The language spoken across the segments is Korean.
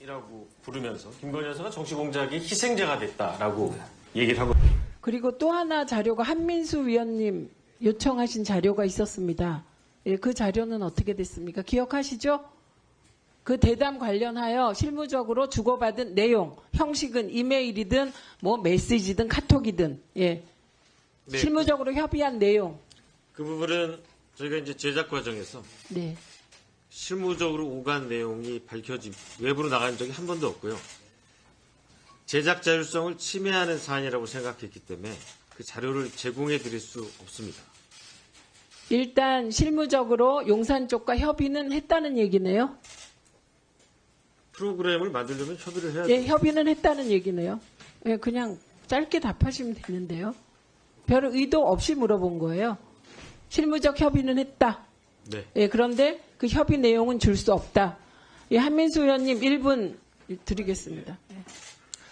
이라고 부르면서 김건희 여사가 정치공작의 희생자가 됐다라고 얘기를 하고. 그리고 또 하나 자료가 한민수 위원님 요청하신 자료가 있었습니다. 예, 그 자료는 어떻게 됐습니까? 기억하시죠? 그 대담 관련하여 실무적으로 주고받은 내용, 형식은 이메일이든 뭐 메시지든 카톡이든, 예. 네. 실무적으로 협의한 내용. 그 부분은 저희가 이제 제작 과정에서 네. 실무적으로 오간 내용이 밝혀진 외부로 나간 적이 한 번도 없고요. 제작 자율성을 침해하는 사안이라고 생각했기 때문에 그 자료를 제공해 드릴 수 없습니다. 일단 실무적으로 용산 쪽과 협의는 했다는 얘기네요. 프로그램을 만들려면 협의를 해야 예, 돼요. 협의는 했다는 얘기네요. 예, 그냥 짧게 답하시면 되는데요. 별 의도 없이 물어본 거예요. 실무적 협의는 했다. 네. 예, 그런데 그 협의 내용은 줄 수 없다. 예, 한민수 의원님 1분 드리겠습니다. 예.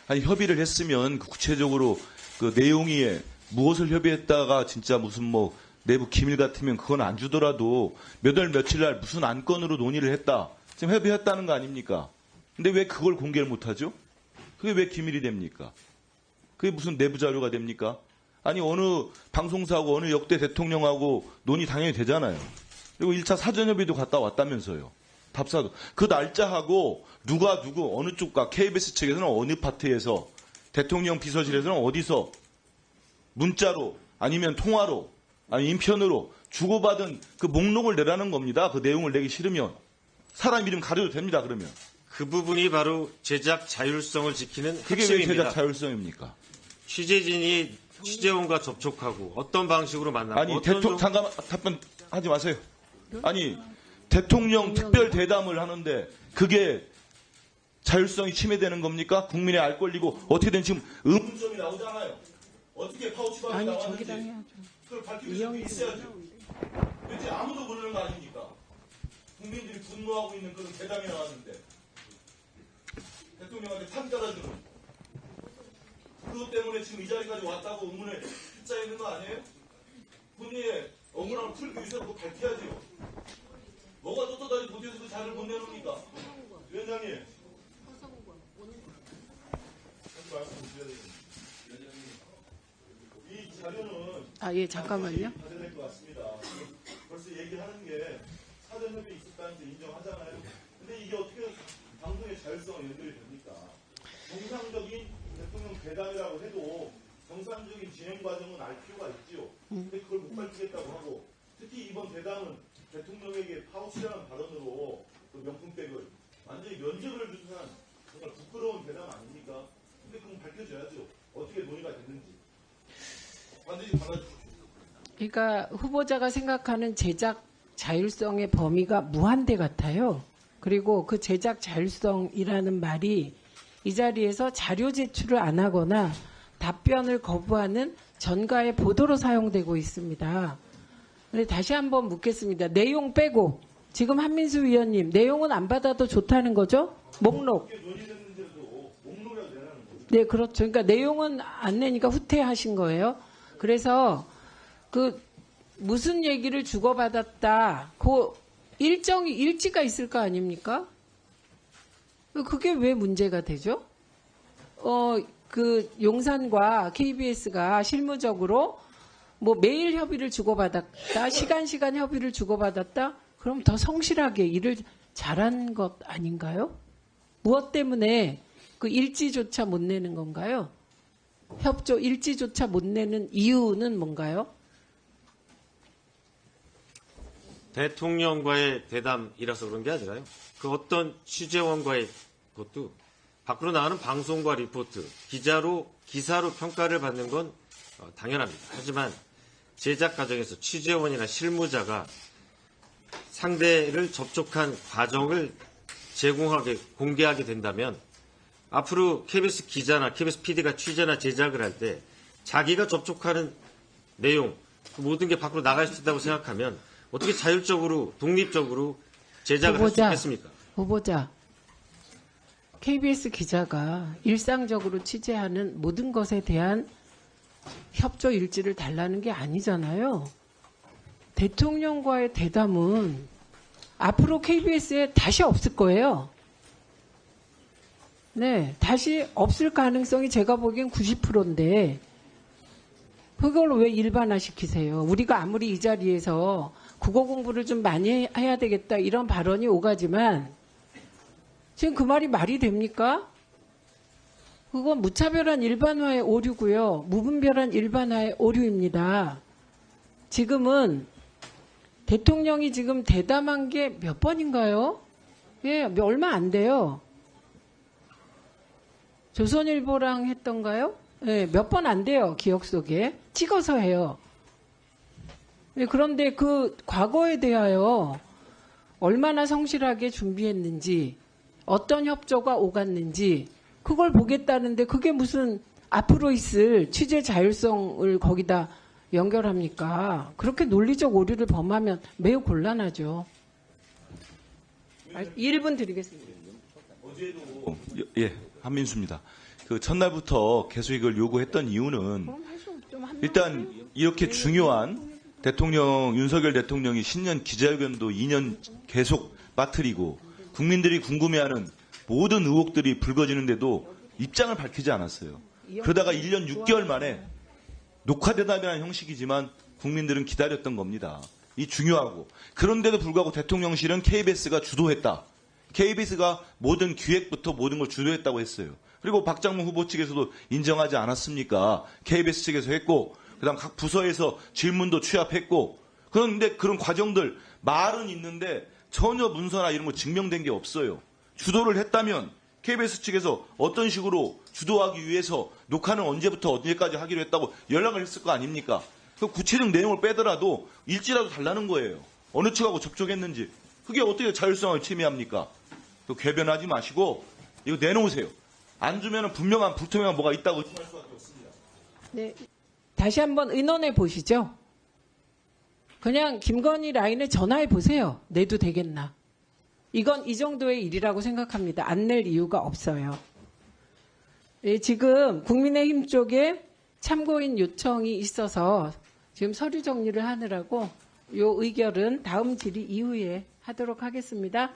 아니 협의를 했으면 구체적으로 그 내용이 무엇을 협의했다가 진짜 무슨 뭐 내부 기밀 같으면 그건 안 주더라도 몇 월 며칠 날 무슨 안건으로 논의를 했다. 지금 협의했다는 거 아닙니까? 근데 왜 그걸 공개를 못하죠? 그게 왜 기밀이 됩니까? 그게 무슨 내부 자료가 됩니까? 아니 어느 방송사하고 어느 역대 대통령하고 논의 당연히 되잖아요. 그리고 1차 사전협의도 갔다 왔다면서요. 답사도. 그 날짜하고 누가 누구 어느 쪽과 KBS 측에서는 어느 파트에서 대통령 비서실에서는 어디서 문자로 아니면 통화로 아니 인편으로 주고받은 그 목록을 내라는 겁니다. 그 내용을 내기 싫으면. 사람 이름 가려도 됩니다. 그러면. 그 부분이 바로 제작 자율성을 지키는 그게 왜 핵심입니다. 제작 자율성입니까? 취재진이 취재원과 접촉하고 어떤 방식으로 만나고 아니 어떤 잠깐만 답변하지 마세요. 아니 대통령 특별 대담을 하는데 그게 자율성이 침해되는 겁니까? 국민의 알 권리고 어떻게든 지금 의문점이 나오잖아요. 어떻게 파우치방이 아니, 나왔는지 저기다 해야죠. 그걸 밝힐 수 있어야죠. 왠지 아무도 모르는 거 아닙니까? 국민들이 분노하고 있는 그런 대담이 나왔는데 대통령한테 판 따라주는 그것 때문에 지금 이 자리까지 왔다고 의문을 휩싸여 있는 거 아니에요? 본인의 억울함을 풀기 위해서 그거 밝혀야죠. 뭐가 떳떳하지 못해서 그 자료를 못 내놓습니까? 위원장님. 다시 말씀 드려야 되겠습니다. 이 자료는 아, 예, 잠깐만요. 받아야 될 것 같습니다. 벌써 얘기하는 게 사전협의 있었다는 게 인정하잖아요. 근데 이게 어떻게 방송의 자율성과 연결이 됩니까? 정상적인 대통령 대담이라고 해도 정상적인 진행 과정은 알 필요가 있지요. 근데 그걸 못 밝히겠다고 하고 특히 이번 대담은 대통령에게 파우치라는 발언으로 그 명품백을 완전히 면접을 주선한 정말 부끄러운 대담 아닙니까? 근데 그건 밝혀져야죠. 어떻게 논의가 됐는지. 반드시 받아주십시오. 그러니까 후보자가 생각하는 제작 자율성의 범위가 무한대 같아요. 그리고 그 제작 자율성이라는 말이 이 자리에서 자료 제출을 안 하거나 답변을 거부하는 전가의 보도로 사용되고 있습니다. 근데 다시 한번 묻겠습니다. 내용 빼고 지금 한민수 위원님 내용은 안 받아도 좋다는 거죠? 목록. 네, 그렇죠. 그러니까 내용은 안 내니까 후퇴하신 거예요. 그래서 그 무슨 얘기를 주고받았다. 그 일정이 일지가 있을 거 아닙니까? 그게 왜 문제가 되죠? 그 용산과 KBS가 실무적으로 뭐 매일 협의를 주고받았다, 시간 협의를 주고받았다. 그럼 더 성실하게 일을 잘한 것 아닌가요? 무엇 때문에 그 일지조차 못 내는 건가요? 협조 일지조차 못 내는 이유는 뭔가요? 대통령과의 대담이라서 그런 게 아니라요. 그 어떤 취재원과의 것도 밖으로 나가는 방송과 리포트, 기사로 평가를 받는 건 당연합니다. 하지만 제작 과정에서 취재원이나 실무자가 상대를 접촉한 과정을 공개하게 된다면 앞으로 KBS 기자나 KBS PD가 취재나 제작을 할 때 자기가 접촉하는 내용, 그 모든 게 밖으로 나갈 수 있다고 생각하면 어떻게 자율적으로, 독립적으로 제작을 할 수 있겠습니까? 후보자, KBS 기자가 일상적으로 취재하는 모든 것에 대한 협조 일지를 달라는 게 아니잖아요. 대통령과의 대담은 앞으로 KBS에 다시 없을 거예요. 네, 다시 없을 가능성이 제가 보기엔 90%인데 그걸 왜 일반화시키세요? 우리가 아무리 이 자리에서 국어 공부를 좀 많이 해야 되겠다 이런 발언이 오가지만 지금 그 말이 됩니까? 그건 무차별한 일반화의 오류고요. 무분별한 일반화의 오류입니다. 지금은 대통령이 지금 대담한 게 몇 번인가요? 예, 얼마 안 돼요. 조선일보랑 했던가요? 예, 몇 번 안 돼요. 기억 속에. 찍어서 해요. 예, 그런데 그 과거에 대하여 얼마나 성실하게 준비했는지, 어떤 협조가 오갔는지, 그걸 보겠다는데 그게 무슨 앞으로 있을 취재 자율성을 거기다 연결합니까? 그렇게 논리적 오류를 범하면 매우 곤란하죠. 1분 드리겠습니다. 어제도 예, 한민수입니다. 그 첫날부터 계속 이걸 요구했던 이유는 일단 이렇게 중요한 대통령 윤석열 대통령이 신년 기자회견도 2년 계속 빠뜨리고 국민들이 궁금해하는 모든 의혹들이 불거지는데도 입장을 밝히지 않았어요. 그러다가 1년 6개월 만에 녹화대담이라는 형식이지만 국민들은 기다렸던 겁니다. 이 중요하고 그런데도 불구하고 대통령실은 KBS가 주도했다. KBS가 모든 기획부터 모든 걸 주도했다고 했어요. 그리고 박장문 후보 측에서도 인정하지 않았습니까? KBS 측에서 했고 그다음 각 부서에서 질문도 취합했고 그런데 그런 과정들 말은 있는데 전혀 문서나 이런 거 증명된 게 없어요. 주도를 했다면 KBS 측에서 어떤 식으로 주도하기 위해서 녹화는 언제부터 언제까지 하기로 했다고 연락을 했을 거 아닙니까? 그 구체적 내용을 빼더라도 일지라도 달라는 거예요. 어느 측하고 접촉했는지. 그게 어떻게 자율성을 침해합니까? 또 궤변하지 마시고 이거 내놓으세요. 안 주면 분명한 불투명한 뭐가 있다고 의심할 수밖에 없습니다. 네, 다시 한번 의논해 보시죠. 그냥 김건희 라인에 전화해 보세요. 내도 되겠나. 이건 이 정도의 일이라고 생각합니다. 안 낼 이유가 없어요. 예, 지금 국민의힘 쪽에 참고인 요청이 있어서 지금 서류 정리를 하느라고 이 의결은 다음 질의 이후에 하도록 하겠습니다.